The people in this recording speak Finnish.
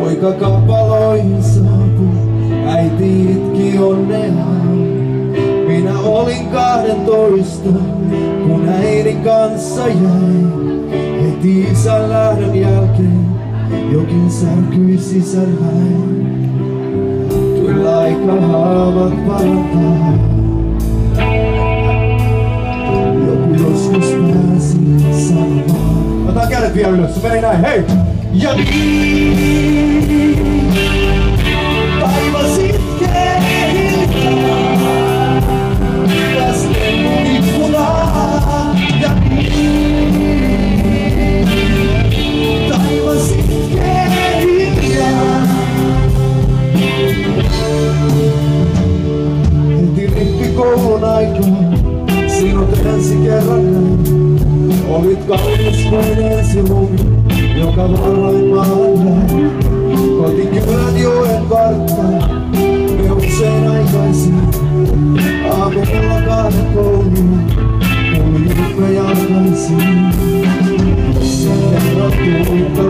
Poika kapaloihin saapui, äiti itki onneaan. Minä olin 12, kun äidin kanssa jäin. Heti isän lähdön jälkeen jokin särkyi sisälläin. Kyllä aika haavat parantaa. Joku joskus pääsi sanomaan. Otetaan kädet vielä ylös, se meni näin, hei! Ja niin taivas itkee hiljaa, vasten mun ikkunaa. Ja niin taivas itkee hiljaa. Heti rippikoulun aikaan sinut ensi kerran näin. Olit kaunis kuin ensi lumi, joka varoin maailman. Kotikylän joen varttaa, me usein aikaisin. Aamulla 2 kouluun, kuljimme jalkaisin. Sen kerran tulta